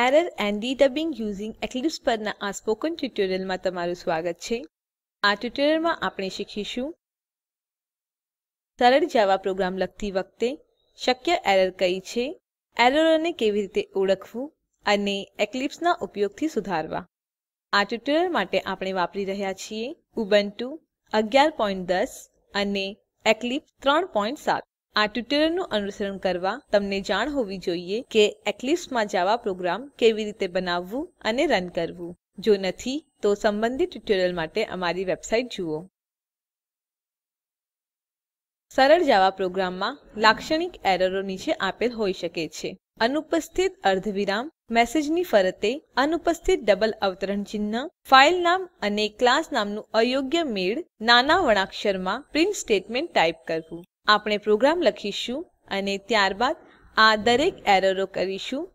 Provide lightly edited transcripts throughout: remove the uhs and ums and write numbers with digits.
Error and debugging using Eclipse પરના આ spoken ટ્યુટોરીયલમાં તમારું સ્વાગત છે. આ ટ્યુટોરીયલમાં આપણે શીખીશું સરળ જાવા પ્રોગ્રામ લખતી વખતે શક્ય એરર કઈ છે, એરરોને કેવી રીતે ઓળખવું અને Eclipseના ઉપયોગથી સુધારવા. આ ટ્યુટોરીયલ માટે આપણે વાપરી રહ્યા છીએ ઉબુન્ટુ 11.10 અને Eclipse 3.7. આ ટ્યુટોરીયલનું અનુસરણ કરવા તમને જાણ હોવી જોઈએ કે Eclipseમાં જાવા પ્રોગ્રામ કેવી રીતે બનાવવું અને રન કરવું. જો નથી, તો સંબંધિત ટ્યુટોરીયલ માટે અમારી વેબસાઇટ જુઓ. સરળ જાવા પ્રોગ્રામમાં લાક્ષણિક એરરો નીચે આપેલ હોઈ શકે છે. અનુપસ્થિત અર્ધવિરામ, મેસેજની ફરતે અનુપસ્થિત ડબલ અવતરણ ચિહ્ન, ફાઇલ નામ અને ક્લાસ નામનું અયોગ્ય મેળ, નાના વર્ણાક્ષરમાં પ્રિન્ટ સ્ટેટમેન્ટ ટાઈપ કરવું. આપણે પ્રોગ્રામ લખીશું અને ત્યારબાદ આ દરેક એરરો કરીશું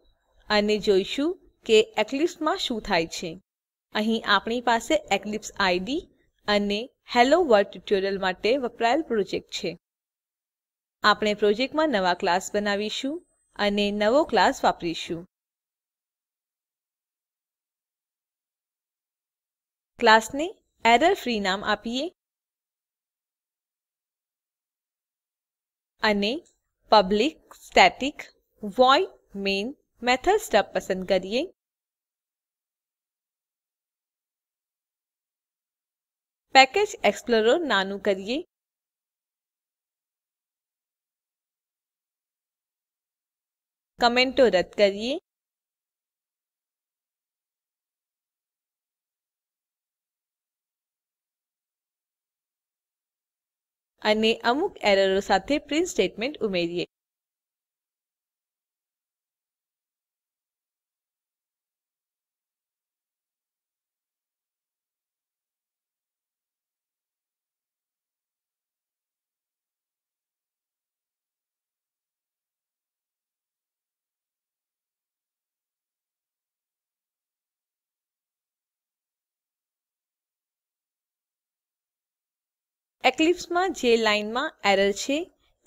અને જોઈશું કે Eclipseમાં શું થાય છે. અહીં આપણી પાસે Eclipse આઈડીઈ અને હેલો વર્લ્ડ ટ્યુટોરીયલ માટે વપરાયેલ પ્રોજેક્ટ છે. આપણે પ્રોજેક્ટમાં નવા ક્લાસ બનાવીશું અને નવો ક્લાસ વાપરીશું. ક્લાસને એરર ફ્રી નામ આપીએ અને public static void main method stub પસંદ કરીએ. પેકેજ એક્સપ્લોરર નાનું કરીએ. કમેન્ટો રદ કરીએ. અને અમુક એરરો સાથે પ્રિન્ટ સ્ટેટમેન્ટ ઉમેરીએ. Eclipseમાં જે લાઈનમાં એરર છે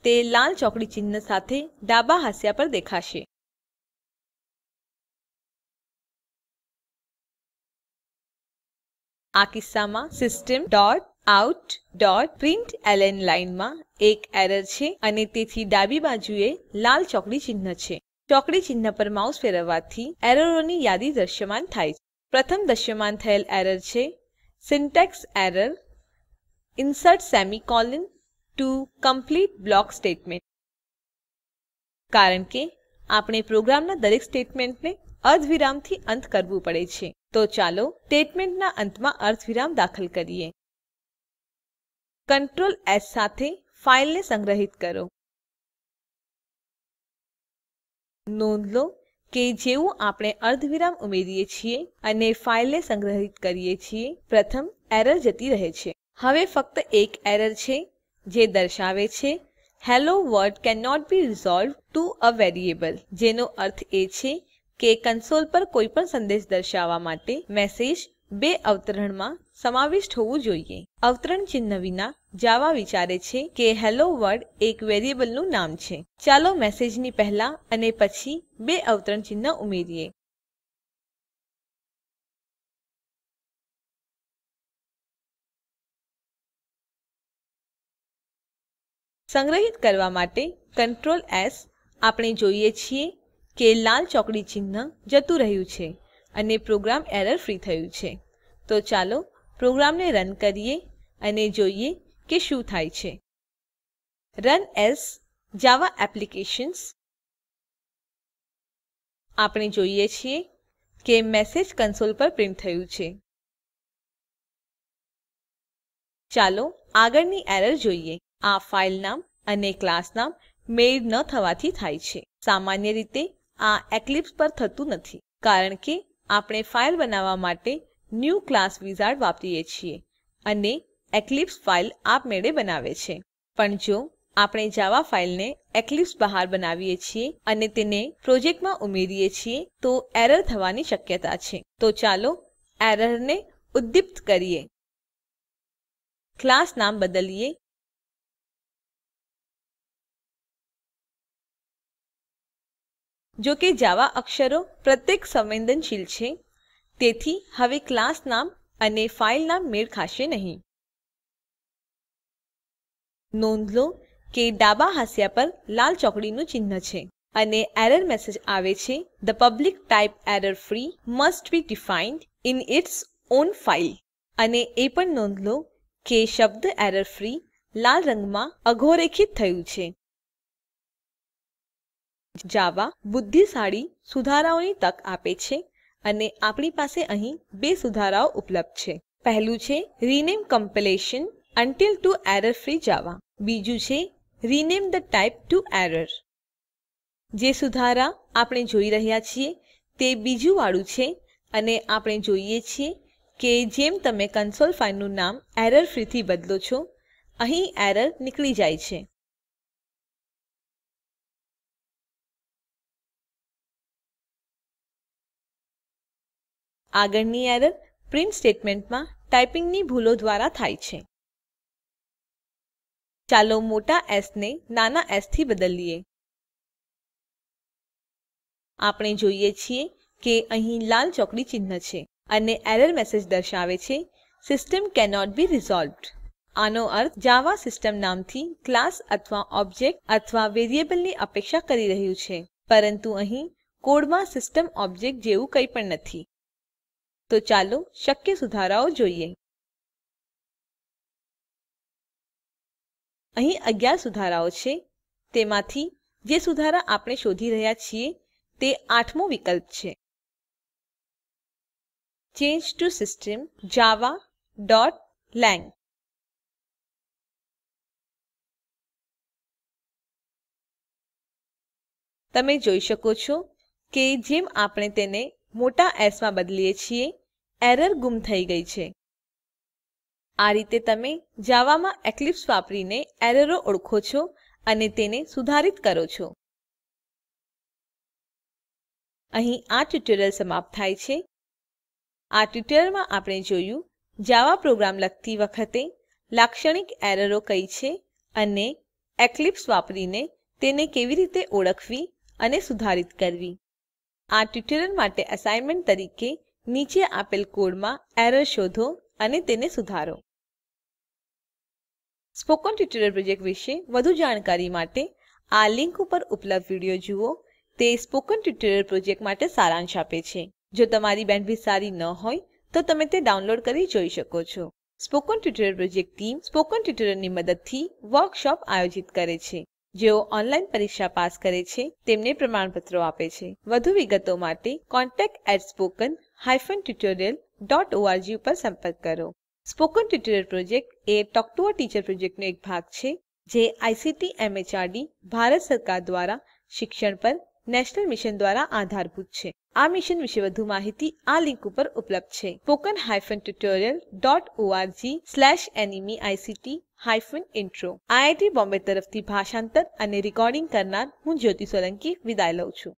તે લાલ ચોકડી ચિહ્ન સાથે ડાબા હાંસિયા પર દેખાશે. આ કિસ્સામાં system.out.println લાઈનમાં એક એરર છે અને તેથી ડાબી બાજુએ લાલ ચોકડી ચિહ્ન છે. ચોકડી ચિહ્ન પર માઉસ ફેરવવાથી એરરોની યાદી દ્રશ્યમાન થાય છે. પ્રથમ દ્રશ્યમાન થયેલ એરર છે syntax error Insert semicolon to complete block statement. કારણ કે આપણે પ્રોગ્રામના દરેક સ્ટેટમેન્ટને અર્ધવિરામથી અંત કરવું પડે છે, તો ચાલો સ્ટેટમેન્ટના અંતમાં અર્ધવિરામ દાખલ કરીએ. Ctrl S સાથે ફાઈલને સંગ્રહિત કરો. નોંધ લો કે જેવું આપણે અર્ધવિરામ ઉમેરીએ છીએ અને ફાઈલને સંગ્રહિત કરીએ છીએ, પ્રથમ એરર જતી રહે છે. હવે ફક્ત એક એરર છે જે દર્શાવે છે હેલો વર્લ્ડ કેનોટ બે રિઝોલ્વ્ડ ટુ અ વેરિએબલ, જેનો અર્થ એ છે કે કન્સોલ પર કોઈપણ સંદેશ દર્શાવવા માટે મેસેજ બે અવતરણમાં સમાવિષ્ટ હોવું જોઈએ. અવતરણ ચિહ્ન વિના જાવા વિચારે છે કે હેલો વર્લ્ડ એક વેરિએબલનું નામ છે. ચાલો મેસેજની પહેલા અને પછી બે અવતરણ ચિહ્ન ઉમેરીએ. સંગ્રહિત કરવા માટે Ctrl S. આપણે જોઈએ છીએ કે લાલ ચોકડી ચિહ્ન જતું રહ્યું છે અને પ્રોગ્રામ એરર ફ્રી થયું છે. તો ચાલો પ્રોગ્રામને રન કરીએ અને જોઈએ કે શું થાય છે. રન એઝ જાવા એપ્લિકેશન્સ. આપણે જોઈએ છીએ કે મેસેજ કન્સોલ પર પ્રિન્ટ થયું છે. ચાલો આગળની એરર જોઈએ. આ ફાઇલ નામ અને ક્લાસ નામ મેળ ન થવાથી થાય છે. સામાન્ય રીતે આ Eclipse પર થતું નથી, કારણ કે આપણે ફાઇલ બનાવવા માટે ન્યૂ ક્લાસ વિઝાર્ડ વાપરીએ છીએ અને Eclipse ફાઇલ આપમેળે બનાવે છે. પણ જો આપણે જાવા ફાઇલને Eclipse બહાર બનાવીએ છીએ અને તેને પ્રોજેક્ટમાં ઉમેરીએ છીએ, તો એરર થવાની શક્યતા છે. તો ચાલો એરરને ઉદ્દીપ્ત કરીએ. ક્લાસ નામ બદલીએ જો કે જાવા અક્ષરો પ્રત્યેક સંવેદનશીલ છે, તેથી હવે ક્લાસ નામ અને ફાઇલ નામ મેળ ખાશે નહીં. નોંધ લો કે ડાબા હાંસિયા પર લાલ ચોકડીનું ચિહ્ન છે અને એરર મેસેજ આવે છે, The public type error free must be defined in its own file. અને એ પણ નોંધ લો કે શબ્દ એરર ફ્રી લાલ રંગમાં અધોરેખિત થયું છે. જાવા બુદ્ધિશાળી સુધારાઓની તક આપે છે અને આપણી પાસે અહીં બે સુધારાઓ ઉપલબ્ધ છે. પહેલું છે Rename compilation until to error free Java. બીજું છે Rename the type to error. જે સુધારા આપણે જોઈ રહ્યા છીએ તે બીજું વાળું છે અને આપણે જોઈએ છીએ કે જેમ તમે કન્સોલ ફાઈલનું નામ એરર ફ્રી થી બદલો છો, અહીં એરર નીકળી જાય છે. આગળની એરર પ્રિન્ટ સ્ટેટમેન્ટમાં ટાઈપિંગની ભૂલો દ્વારા થાય છે. ચાલો મોટા એસ ને નાના એસ થી બદલીએ. આપણે જોઈએ છીએ કે અહીં લાલ ચોકડી ચિહ્ન છે અને એરર મેસેજ દર્શાવે છે સિસ્ટમ કેનોટ બી રિઝોલ્વ્ડ. આનો અર્થ જાવા સિસ્ટમ નામથી ક્લાસ અથવા ઓબ્જેક્ટ અથવા વેરિયેબલની અપેક્ષા કરી રહ્યું છે, પરંતુ અહીં કોડમાં સિસ્ટમ ઓબ્જેક્ટ જેવું કંઈ પણ નથી. તો ચાલો શક્ય સુધારાઓ જોઈએ. અહીં 11 સુધારાઓ છે. તેમાંથી જે સુધારા આપણે શોધી રહ્યા છીએ તે 8મો વિકલ્પ છે. Change to system java.lang. તમે જોઈ શકો છો કે જેમ આપણે તેને મોટા એસ માં બદલીએ છીએ, એરર ગુમ થઈ ગઈ છે. આ રીતે તમે જાવામાં એક્લિપ્સ વાપરીને એરરો ઓળખો છો અને તેને સુધારિત કરો છો. અહીં આ ટ્યુટોરીયલ સમાપ્ત થાય છે. આ ટ્યુટોરીયલમાં આપણે જોયું જાવા પ્રોગ્રામ લખતી વખતે લાક્ષણિક એરરો કઈ છે અને એક્લિપ્સ વાપરીને તેને કેવી રીતે ઓળખવી અને સુધારિત કરવી. આ ટ્યુટોરીયલ માટે અસાઇનમેન્ટ તરીકે નીચે આપેલ કોડમાં એરર શોધો અને તેને સુધારો. સ્પોકન ટ્યુટોરીયલ પ્રોજેક્ટ વિશે વધુ જાણકારી માટે આ લિંક ઉપર ઉપલબ્ધ વિડીયો જુઓ. તે સ્પોકન ટ્યુટોરીયલ પ્રોજેક્ટ માટે સારાંશ આપે છે. જો તમારી બેન્ડવિડ્થ સારી ન હોય તો તમે તે ડાઉનલોડ કરી જોઈ શકો છો. Spoken tutorial project team spoken ટ્યુટોરીયલની મદદથી વર્કશોપ આયોજિત કરે છે. જેઓ ઓનલાઈન પરીક્ષા પાસ કરે છે તેમને પ્રમાણપત્રો આપે છે. વધુ વિગતો માટે contact@spoken-tutorial.org ઉપર સંપર્ક કરો. Spoken tutorial project A talk to a teacher પ્રોજેક્ટનો એક ભાગ છે જે આઇસીટી એમએચઆરડી ભારત સરકાર દ્વારા શિક્ષણ પર નેશનલ મિશન દ્વારા આધારભૂત છે. આ મિશન વિશે વધુ માહિતી આ લિંક ઉપર ઉપલબ્ધ છે. spoken-tutorial.org/nmeict-intro. IIT બોમ્બે તરફથી ભાષાંતર અને રેકોર્ડિંગ કરનાર હું જ્યોતિ સોલંકી વિદાય લઉં છું.